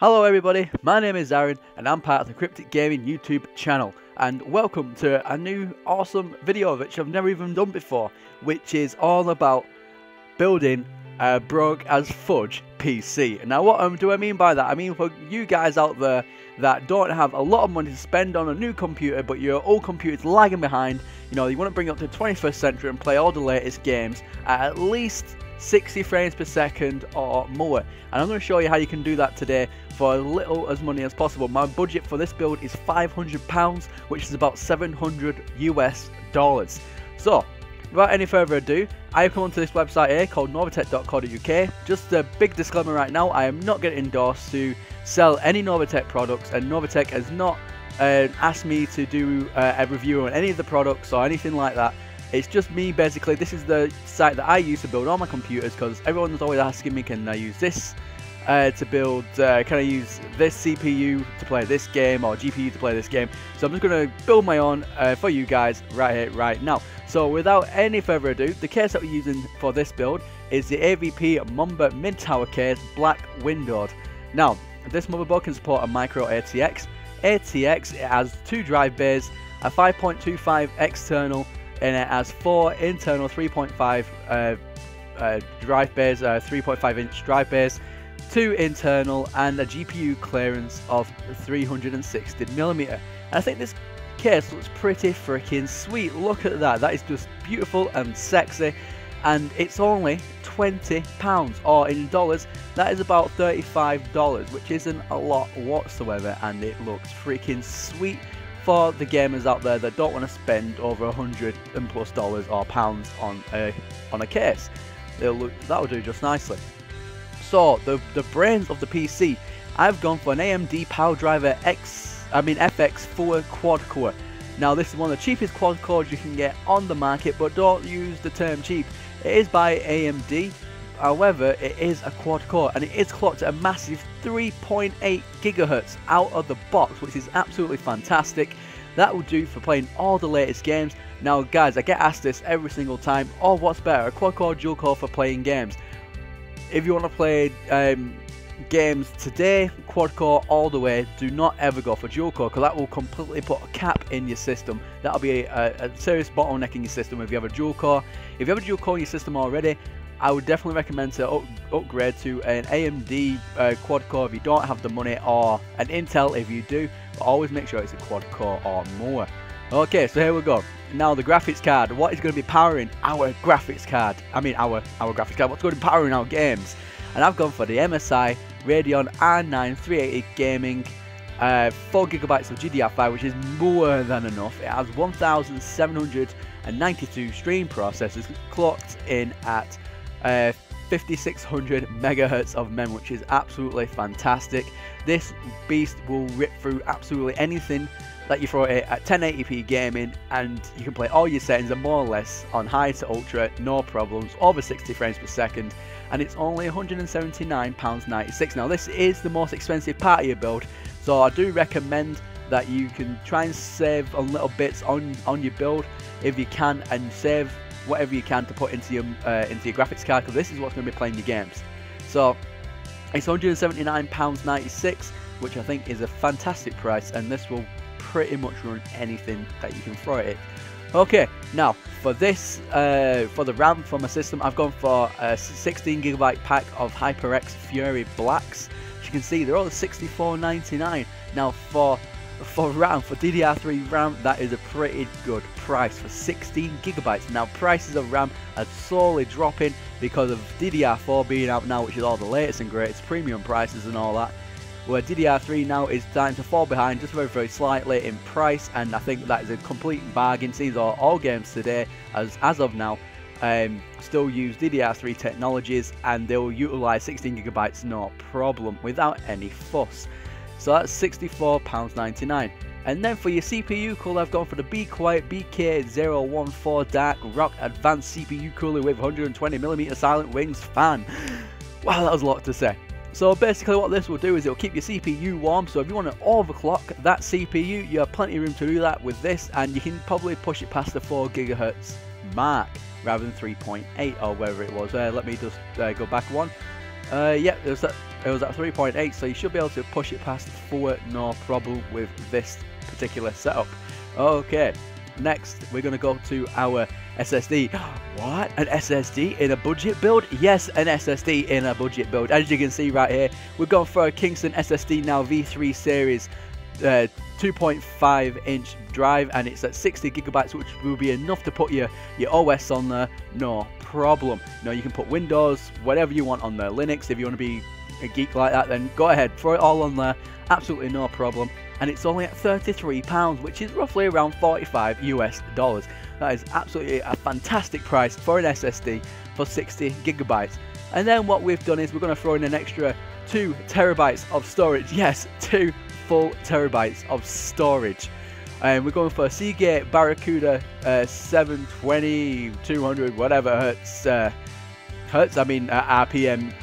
Hello everybody, my name is Aaron and I'm part of the Cryptic Gaming YouTube channel, and welcome to a new awesome video which I've never even done before, which is all about building a broke as fudge PC. Now what do I mean by that? I mean for you guys out there that don't have a lot of money to spend on a new computer, but your old computer's lagging behind, you know, you want to bring it up to the 21st century and play all the latest games at least 60 frames per second or more, and I'm going to show you how you can do that today for as little as money as possible. My budget for this build is £500, which is about $700 US. So without any further ado, I have come onto this website here called Novatech.co.uk. Just a big disclaimer right now, I am not getting endorsed to sell any Novatech products, and Novatech has not asked me to do a review on any of the products or anything like that. It's just me basically. This is the site that I use to build all my computers, because everyone's always asking me, can I use this to build, can I use this CPU to play this game, or GPU to play this game? So I'm just going to build my own for you guys right here, right now. So without any further ado, the case that we're using for this build is the AVP Mamba mid-tower case, black windowed. Now, this motherboard can support a micro ATX. ATX, it has 2 drive bays, a 5.25 external, and it has 4 internal 3.5 drive bays, 3.5 inch drive bays, 2 internal, and a GPU clearance of 360mm. And I think this case looks pretty freaking sweet. Look at that. That is just beautiful and sexy, and it's only £20, or in dollars that is about $35, which isn't a lot whatsoever, and it looks freaking sweet for the gamers out there that don't want to spend over $100+ or pounds on a case. That'll do just nicely. So the brains of the PC, I've gone for an AMD PowerDriver FX full quad core. Now this is one of the cheapest quad cores you can get on the market, but don't use the term cheap. It is by AMD. However, it is a quad core, and it is clocked at a massive 3.8 GHz out of the box, which is absolutely fantastic. That will do for playing all the latest games. Now guys, I get asked this every single time, oh, what's better, a quad core or dual core for playing games? If you want to play games today, quad core all the way. Do not ever go for dual core, because that will completely put a cap in your system. That'll be a serious bottleneck in your system if you have a dual core. If you have a dual core in your system already, I would definitely recommend to upgrade to an AMD quad core if you don't have the money, or an Intel if you do, but always make sure it's a quad core or more. Okay, so here we go. Now the graphics card, what is going to be powering our graphics card? I mean our graphics card, what's going to be powering our games? And I've gone for the MSI Radeon R9 380 gaming, 4GB of GDDR5, which is more than enough. It has 1792 stream processors clocked in at 5600 megahertz of memory, which is absolutely fantastic. This beast will rip through absolutely anything that you throw it at 1080p gaming, and you can play all your settings and more or less on high to ultra, no problems, over 60 frames per second, and it's only £179.96. Now this is the most expensive part of your build, so I do recommend that you can try and save a little bits on your build if you can, and save whatever you can to put into your graphics card, because this is what's going to be playing your games. So it's £179.96, which I think is a fantastic price, and this will pretty much run anything that you can throw at it. Okay, now for this, for the RAM for my system, I've gone for a 16GB pack of HyperX Fury Blacks. As you can see, they're all at $64.99. Now for RAM, for DDR3 RAM, that is a pretty good price for 16GB. Now prices of RAM are slowly dropping because of DDR4 being out now, which is all the latest and greatest, premium prices and all that, where DDR3 now is starting to fall behind just very slightly in price, and I think that is a complete bargain. Seems all games today, as of now, still use DDR3 technologies, and they will utilize 16GB no problem, without any fuss. So that's £64.99. And then for your CPU cooler, I've gone for the Be Quiet BK014 Dark Rock Advanced CPU cooler with 120mm silent wings fan. Wow, that was a lot to say. So basically what this will do is it will keep your CPU warm, so if you want to overclock that CPU, you have plenty of room to do that with this, and you can probably push it past the 4 GHz mark rather than 3.8 or wherever it was. Let me just go back one. Yeah, there's that it was at 3.8, so you should be able to push it past 4 no problem with this particular setup. Okay, next we're going to go to our SSD. What? An SSD in a budget build? Yes, an SSD in a budget build. As you can see right here, we're going for a Kingston SSDNow V3 series 2.5 inch drive, and it's at 60GB, which will be enough to put your OS on there, no problem. You can put Windows, whatever you want on there, Linux. If you want to be a geek like that, then go ahead, throw it all on there, absolutely no problem. And it's only at £33, which is roughly around $45 US. That is absolutely a fantastic price for an SSD for 60GB. And then what we've done is we're going to throw in an extra 2 terabytes of storage. Yes, 2 full terabytes of storage. And we're going for a SeagateBarracuda 720, 200, whatever RPM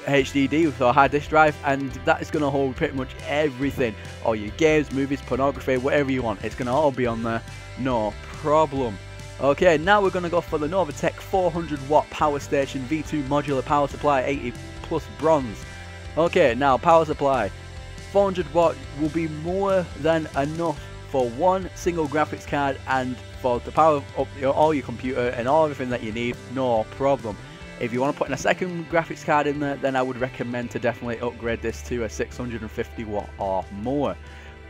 HDD with a hard disk drive, and that is going to hold pretty much everything, all your games, movies, pornography, whatever you want. It's going to all be on there, no problem. Okay, now we're going to go for the Novatech 400-watt power station V2 modular power supply, 80 plus bronze. Okay, now power supply 400 watt will be more than enough for one single graphics card and for to power up all your computer and everything that you need, no problem. If you want to put in a second graphics card in there, then I would recommend to definitely upgrade this to a 650 watt or more.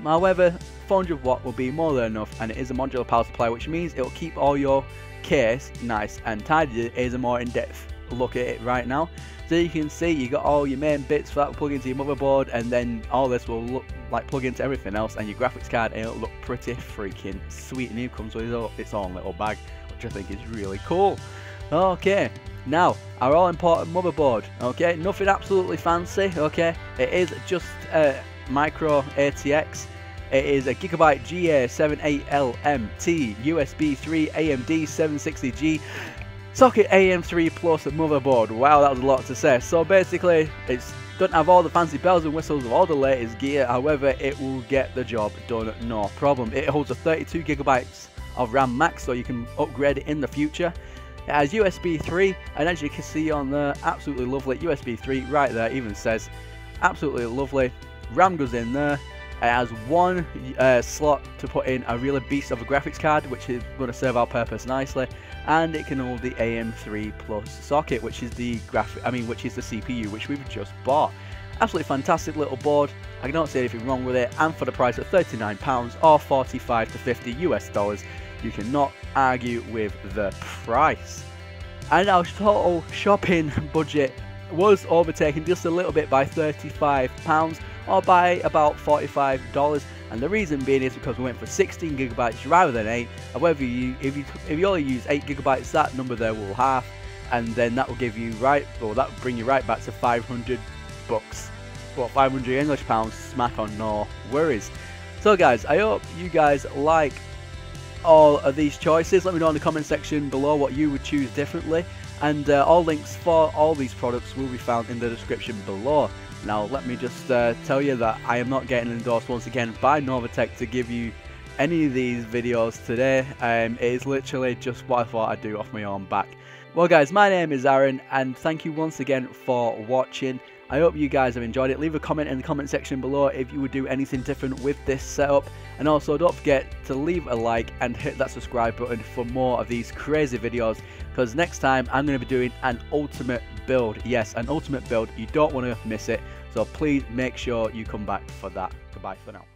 However, 400 watt will be more than enough, and it is a modular power supply, which means it will keep all your case nice and tidy. It is a more in-depth look at it right now. So you can see you got all your main bits for that plug into your motherboard, and then all this will look like plug into everything else, and your graphics card, and it'll look pretty freaking sweet. And it comes with its own little bag, which I think is really cool. Okay, now our all important motherboard. Okay, nothing absolutely fancy. Okay, it is just a micro ATX. It is a GIGABYTE GA78LMT USB 3 AMD 760G socket AM3 plus motherboard. Wow, that was a lot to say. So basically, it doesn't have all the fancy bells and whistles of all the latest gear. However, it will get the job done, no problem. It holds a 32GB of RAM max, so you can upgrade it in the future. It has USB 3, and as you can see on there, absolutely lovely. USB 3 right there, even says absolutely lovely. RAM goes in there. It has one slot to put in a really beast of a graphics card, which is going to serve our purpose nicely, and it can hold the AM3 Plus socket, which is the CPU, which we've just bought. Absolutely fantastic little board. I don't see anything wrong with it, and for the price of £39 or 45 to 50 US dollars, you cannot argue with the price. And our total shopping budget was overtaken just a little bit by £35 or by about $45, and the reason being is because we went for 16GB rather than 8. However, if you only use 8GB, that number there will half, and then that will give you that will bring you right back to $500 bucks. Well, 500 English pounds, smack on, no worries. So guys, I hope you guys like all of these choices. Let me know in the comment section below what you would choose differently, and all links for all these products will be found in the description below. Now let me just tell you that I am not getting endorsed once again by Novatech to give you any of these videos today. It is literally just what I thought I'd do off my own back. Well guys, my name is Aaron, and thank you once again for watching. I hope you guys have enjoyed it. Leave a comment in the comment section below if you would do anything different with this setup, and also don't forget to leave a like and hit that subscribe button for more of these crazy videos, because next time I'm going to be doing an ultimate build. Yes, an ultimate build. You don't want to miss it, so please make sure you come back for that. Goodbye for now.